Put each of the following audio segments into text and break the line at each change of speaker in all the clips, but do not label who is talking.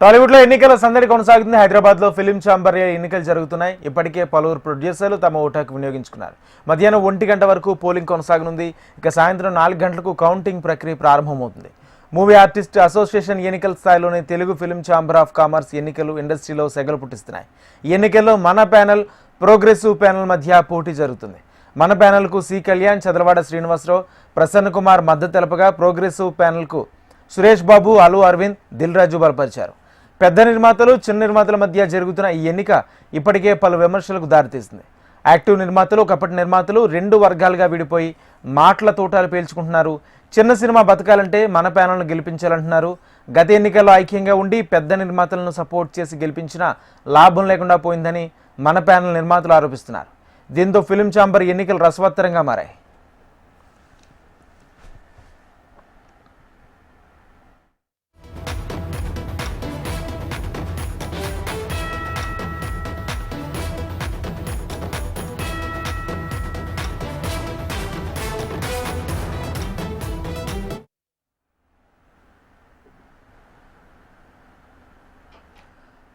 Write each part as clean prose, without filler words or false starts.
టాలీవుడ్ లో ఎన్నికల సందడి కొనసాగుతుంది. హైదరాబాద్ లో ఫిలిం ఛాంబర్ ఎన్నికలు జరుగుతున్నాయి. ఇప్పటికే పలువురు ప్రొడ్యూసర్లు తమ ఓటాకు వినియోగించుకున్నారు. మధ్యాహ్నం 1 గంట వరకు పోలింగ్ కొనసాగనుంది. ఇక సాయంత్రం 4 గంటలకు కౌంటింగ్ ప్రక్రియ ప్రారంభమవుతుంది. మూవీ ఆర్టిస్ట్ అసోసియేషన్ ఎన్నికల స్థాయిలోనే Telugu film chamber of commerce ఎన్నికలు ఇండస్ట్రీలో సెగలు పుట్టిస్తున్నాయి. ఈ ఎన్నికల్లో మన ప్యానెల్, ప్రోగ్రెసివ్ ప్యానెల్ మధ్య పోటీ జరుగుతుంది. మన ప్యానెల్కు సి కళ్యాణ్, చదలవాడ శ్రీనివాసరావు, ప్రసన్న కుమార్ మద్దతు తెలపగా ప్రోగ్రెసివ్ ప్యానెల్కు సురేష్ బాబు, అల్లు అరవింద్, దిల్ రాజు బలపరిచారు. పెద్ద నిర్మాతలు, చిన్న నిర్మాతల మధ్య జరుగుతున్న ఈ ఎన్నిక ఇప్పటికే పలు విమర్శలకు దారితీస్తుంది. యాక్టివ్ నిర్మాతలు, కపట నిర్మాతలు 2 వర్గాలుగా విడిపోయి మాటల తోటాలు పేల్చుకుంటున్నారు. చిన్న సినిమా బతకాలంటే మన ప్యానల్ను గెలిపించాలంటున్నారు. గత ఎన్నికల్లో ఐక్యంగా ఉండి పెద్ద నిర్మాతలను సపోర్ట్ చేసి గెలిపించినా లాభం లేకుండా పోయిందని మన ప్యానల్ నిర్మాతలు ఆరోపిస్తున్నారు. దీంతో ఫిలిం ఛాంబర్ ఎన్నికలు రసవత్తరంగా మారాయి.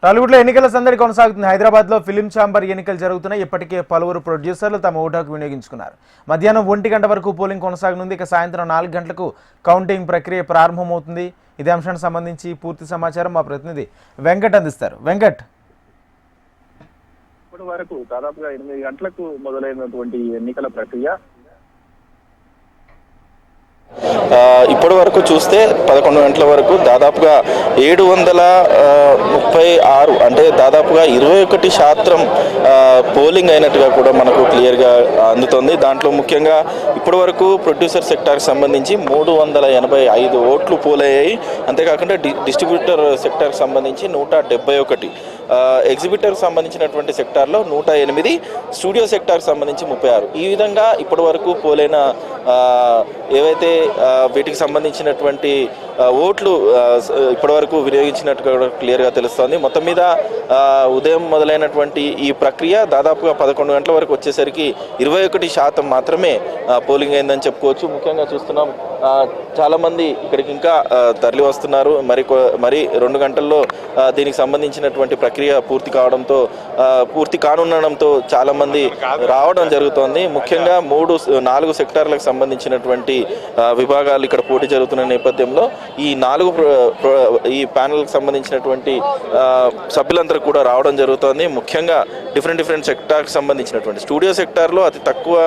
టాలీవుడ్ లో ఎన్నికల సందడి కొనసాగుతుంది. హైదరాబాద్ లో ఫిలిం ఛాంబర్ ఎన్నికలు జరుగుతున్నాయి. ఇప్పటికే పలువురు ప్రొడ్యూసర్లు తమ ఓటాకు వినియోగించుకున్నారు. మధ్యాహ్నం 1 గంట వరకు పోలింగ్ కొనసాగనుంది. ఇక సాయంత్రం 4 గంటలకు కౌంటింగ్ ప్రక్రియ ప్రారంభమవుతుంది. ఇదే అంశానికి సంబంధించి పూర్తి సమాచారం మా ప్రతినిధి వెంకట్ అందిస్తారు. వెంకట్,
ఇప్పటి వరకు దాదాపుగా 8 గంటలకు మొదలైనటువంటి ఎన్నికల ప్రక్రియ
ఇప్పటి వరకు చూస్తే 11 గంటల వరకు దాదాపుగా 736 అంటే దాదాపుగా 21% పోలింగ్ అయినట్టుగా కూడా మనకు క్లియర్గా అందుతుంది. దాంట్లో ముఖ్యంగా ఇప్పటి వరకు ప్రొడ్యూసర్ సెక్టార్కి సంబంధించి 385 ఓట్లు పోలయ్యాయి. అంతేకాకుండా డిస్ట్రిబ్యూటర్ సెక్టార్కి సంబంధించి 171, ఎగ్జిబిటర్కి సంబంధించినటువంటి సెక్టార్లో 108, స్టూడియో సెక్టార్కి సంబంధించి 36. ఈ విధంగా ఇప్పటి వరకు పోలైన ఏవైతే వీటికి సంబంధించినటువంటి ఓట్లు ఇప్పటివరకు వినియోగించినట్టుగా క్లియర్గా తెలుస్తోంది. మొత్తం మీద ఉదయం మొదలైనటువంటి ఈ ప్రక్రియ దాదాపుగా 11 గంటల వరకు వచ్చేసరికి 21% మాత్రమే పోలింగ్ అయిందని చెప్పుకోవచ్చు. ముఖ్యంగా చూస్తున్నాం చాలామంది ఇక్కడికి ఇంకా తరలి వస్తున్నారు. మరి 2 గంటల్లో దీనికి సంబంధించినటువంటి ప్రక్రియ పూర్తి కానుండడంతో చాలామంది రావడం జరుగుతోంది. ముఖ్యంగా 4 సెక్టార్లకు సంబంధించినటువంటి విభాగాలు ఇక్కడ పోటీ జరుగుతున్న నేపథ్యంలో ఈ ప్యానెల్కి సంబంధించినటువంటి సభ్యులందరూ కూడా రావడం జరుగుతోంది. ముఖ్యంగా డిఫరెంట్ సెక్టార్కి సంబంధించినటువంటి స్టూడియో సెక్టార్లో అతి తక్కువ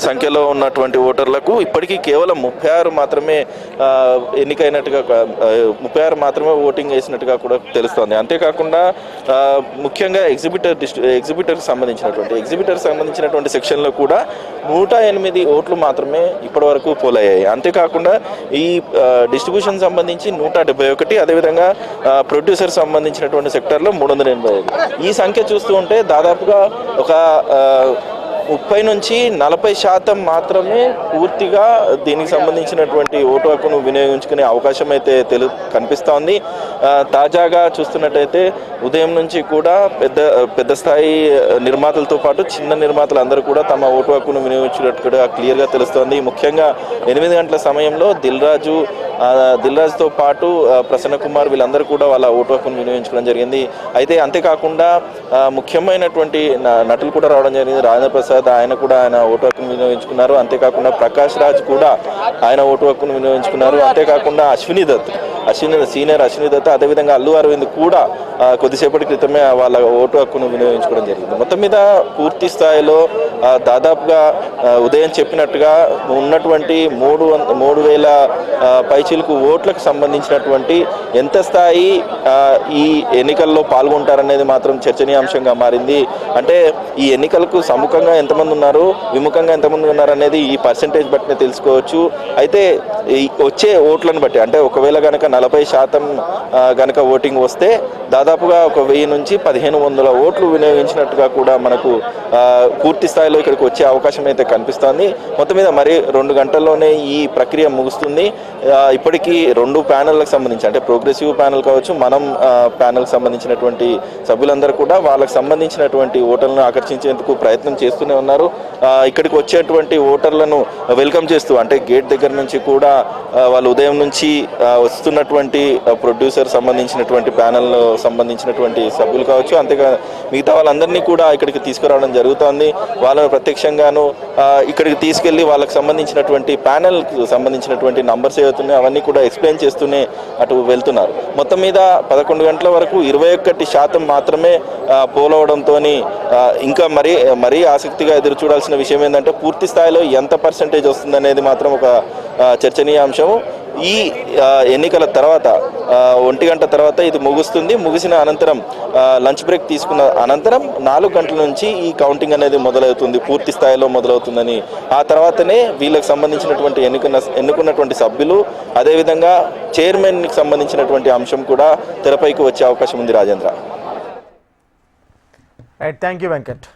సంఖ్యలో ఉన్నటువంటి ఓటర్లకు ఇప్పటికీ కేవలం 36 మాత్రమే ఎన్నికైనట్టుగా 36 మాత్రమే ఓటింగ్ వేసినట్టుగా కూడా తెలుస్తోంది. అంతేకాకుండా ముఖ్యంగా ఎగ్జిబిటర్కి సంబంధించినటువంటి సెక్షన్లో కూడా 108 ఓట్లు మాత్రమే ఇప్పటి వరకు పోలయ్యాయి. అంతేకాకుండా ఈ డిస్ట్రిబ్యూషన్ సంబంధించి 171, అదేవిధంగా ప్రొడ్యూసర్ సంబంధించినటువంటి సెక్టార్లో 385. ఈ సంఖ్య చూస్తూ ఉంటే దాదాపుగా ఒక 30 నుంచి 40% మాత్రమే పూర్తిగా దీనికి సంబంధించినటువంటి ఓటు హక్కును వినియోగించుకునే అవకాశం అయితే కనిపిస్తూ ఉంది. తాజాగా చూస్తున్నట్టయితే ఉదయం నుంచి కూడా పెద్ద స్థాయి నిర్మాతలతో పాటు చిన్న నిర్మాతలు అందరూ కూడా తమ ఓటు హక్కును వినియోగించినట్టుగా క్లియర్గా తెలుస్తోంది. ముఖ్యంగా 8 గంటల సమయంలో దిల్ రాజుతో పాటు ప్రసన్న కుమార్ వీళ్ళందరూ కూడా వాళ్ళ ఓటు హక్కును వినియోగించుకోవడం జరిగింది. అయితే అంతేకాకుండా ముఖ్యమైనటువంటి నటులు కూడా రావడం జరిగింది. రాజేంద్ర ప్రసాద్ ఆయన ఓటు హక్కును వినియోగించుకున్నారు. అంతేకాకుండా ప్రకాష్ రాజ్ కూడా ఆయన ఓటు హక్కును వినియోగించుకున్నారు. అంతేకాకుండా సీనియర్ అశ్విని దత్, అదేవిధంగా అల్లు అరవింద్ కూడా కొద్దిసేపటి క్రితమే వాళ్ళ ఓటు హక్కును వినియోగించుకోవడం జరిగింది. మొత్తం మీద పూర్తి స్థాయిలో దాదాపుగా ఉదయం చెప్పినట్టుగా ఉన్నటువంటి 3,000 పైచీలకు ఓట్లకు సంబంధించినటువంటి ఎంత స్థాయి ఈ ఎన్నికల్లో పాల్గొంటారనేది మాత్రం చర్చనీయాంశంగా మారింది. అంటే ఈ ఎన్నికలకు సముఖంగా ఎంతమంది ఉన్నారు, విముఖంగా ఎంతమంది ఉన్నారు అనేది ఈ పర్సెంటేజ్ బట్టినే తెలుసుకోవచ్చు. అయితే వచ్చే ఓట్లను బట్టి, అంటే ఒకవేళ కనుక 40% కనుక ఓటింగ్ వస్తే దాదాపుగా 1000 నుంచి 1500 ఓట్లు వినియోగించినట్టుగా కూడా మనకు పూర్తి స్థాయిలో ఇక్కడికి వచ్చే అవకాశం అయితే కనిపిస్తోంది. మొత్తం మీద మరి 2 గంటల్లోనే ఈ ప్రక్రియ ముగుస్తుంది. ఇప్పటికీ 2 ప్యానెల్లకు సంబంధించి, అంటే ప్రోగ్రెసివ్ ప్యానెల్ కావచ్చు, మనం ప్యానెల్కి సంబంధించినటువంటి సభ్యులందరూ కూడా వాళ్ళకి సంబంధించినటువంటి ఓటర్లను ఆకర్షించేందుకు ప్రయత్నం చేస్తూనే చేస్తూనే ఉన్నారు. ఇక్కడికి వచ్చేటువంటి ఓటర్లను వెల్కమ్ చేస్తూ, అంటే గేట్ దగ్గర నుంచి కూడా వాళ్ళు ఉదయం నుంచి వస్తున్నటువంటి ప్రొడ్యూసర్ సంబంధించినటువంటి ప్యానెల్ సంబంధించినటువంటి సభ్యులు కావచ్చు, అంతేగా మిగతా వాళ్ళందరినీ కూడా ఇక్కడికి తీసుకురావడం జరుగుతోంది. వాళ్ళను ప్రత్యక్షంగాను ఇక్కడికి తీసుకెళ్లి వాళ్ళకి సంబంధించినటువంటి ప్యానెల్ సంబంధించినటువంటి నంబర్స్ ఏవైతున్నాయో అవన్నీ కూడా ఎక్స్ప్లెయిన్ చేస్తూనే అటు వెళ్తున్నారు. మొత్తం మీద 11 గంటల వరకు 21% మాత్రమే పోలవడంతో ఇంకా మరీ ఆసక్తిగా ఎదురు చూడాల్సిన విషయం ఏంటంటే పూర్తి స్థాయిలో ఎంత పర్సెంటేజ్ వస్తుందనేది మాత్రం ఒక చర్చనీయాంశము. ఈ ఎన్నికల తర్వాత 1 గంట తర్వాత ఇది ముగిసిన అనంతరం లంచ్ బ్రేక్ తీసుకున్న అనంతరం 4 గంటల నుంచి ఈ కౌంటింగ్ అనేది మొదలవుతుంది, పూర్తి స్థాయిలో మొదలవుతుందని. ఆ తర్వాతనే వీళ్ళకి సంబంధించినటువంటి ఎన్నుకున్నటువంటి సభ్యులు, అదేవిధంగా చైర్మన్కి సంబంధించినటువంటి అంశం కూడా తెరపైకి వచ్చే అవకాశం ఉంది. Rajendra.
Right, thank you Venkat.